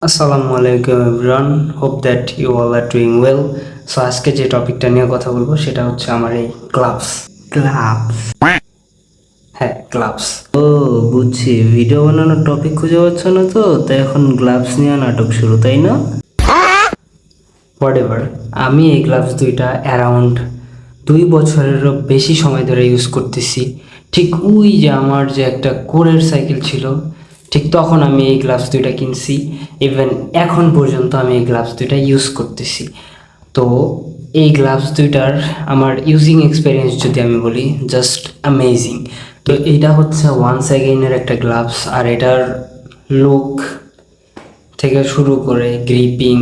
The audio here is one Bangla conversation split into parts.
আসসালামু আলাইকুম everyone, hope that you all are doing well. So আজকে যে টপিকটা নিয়ে কথা বলবো সেটা হচ্ছে আমার এই গ্লাভস। গ্লাভস, হ্যাঁ গ্লাভস। ও বুঝছি, ভিডিও বানানোর টপিক খুঁজে পাচ্ছ না তো, তাই এখন গ্লাভস নিয়ে নাটক শুরু, তাই না? হোয়াটএভার, আমি এই গ্লাভস দুইটা অ্যারাউন্ড 2 বছরেরও বেশি সময় ধরে ইউজ করতেছি। ঠিক ওই যে আমার যে একটা কোরের সাইকেল ছিল, ঠিক তখন আমি এই গ্লাভস দুইটা কিনছি। ইভেন এখন পর্যন্ত আমি এই গ্লাভস দুইটা ইউজ করতেছি। তো এই গ্লাভস দুইটার আমার ইউজিং এক্সপিরিয়েন্স যদি আমি বলি, জাস্ট অ্যামেজিং। তো এইটা হচ্ছে ওয়ান্স অ্যাগেইনের একটা গ্লাভস, আর এটার লুক থেকে শুরু করে gripping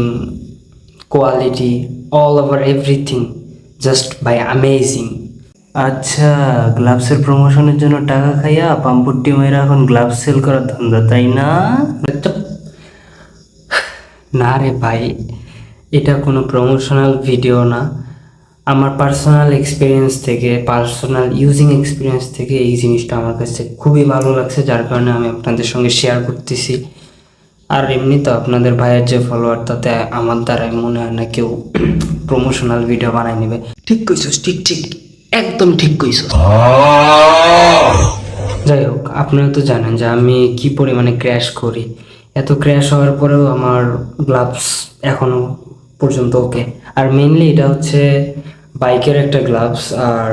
quality, all over everything just by amazing. আচ্ছা, গ্লাভসের প্রমোশনের জন্য টাকা খাইয়া পাম্পুট্টি মেয়েরা এখন গ্লাভস সেল করার ধান্দা, তাই না? না রে ভাই, এটা কোনো প্রমোশনাল ভিডিও না। আমার পার্সোনাল এক্সপিরিয়েন্স থেকে, পার্সোনাল ইউজিং এক্সপিরিয়েন্স থেকে এই জিনিসটা আমার কাছে খুবই ভালো লাগছে, যার কারণে আমি আপনাদের সঙ্গে শেয়ার করতেছি। আর এমনি তো আপনাদের ভাইয়ের যে ফলোয়ার, তাতে আমার দ্বারাই মনে হয় না কেউ প্রমোশনাল ভিডিও বানাই নেবে। ঠিক কইছস, ঠিক ঠিক, একদম ঠিক কইছস। যাই হোক, আপনারা তো জানেন যে আমি কি পরিমাণে ক্র্যাশ করি। এত ক্র্যাশ হওয়ার পরেও আমার গ্লাভস এখনো পর্যন্ত ওকে। আর মেইনলি এটা হচ্ছে বাইকের একটা গ্লাভস। আর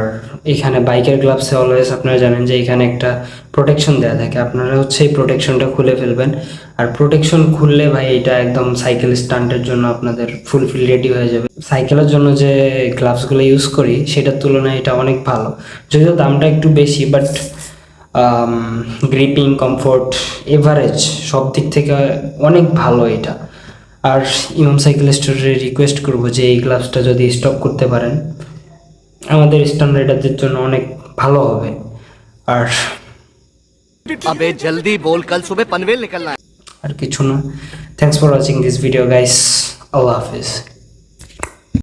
এখানে বাইকের গ্লাভসে অলওয়েজ আপনারা জানেন যে এখানে একটা প্রোটেকশন দেওয়া থাকে, আপনারা হচ্ছে এই প্রোটেকশনটা খুলে ফেলবেন। আর প্রোটেকশন খুললে ভাই এটা একদম সাইকেল স্টান্টের জন্য আপনাদের ফুলফিল রেডি হয়ে যাবে। সাইকেলের জন্য যে গ্লাভসগুলো ইউজ করি সেটার তুলনায় এটা অনেক ভালো, যদিও দামটা একটু বেশি, বাট গ্রিপিং, কমফোর্ট, এভারেজ সব দিক থেকে অনেক ভালো এটা। আর ইমাম সাইকেল স্টোরে রিকোয়েস্ট করবো যে এই গ্লাভসটা যদি স্টক করতে পারেন, আমাদের স্ট্যান্ডার্ডের জন্য অনেক ভালো হবে। আর अबे जल्दी बोल, कल सुबह पनवेल निकलना है। আর কিছু না। Thanks for watching this video guys. Allah Hafiz.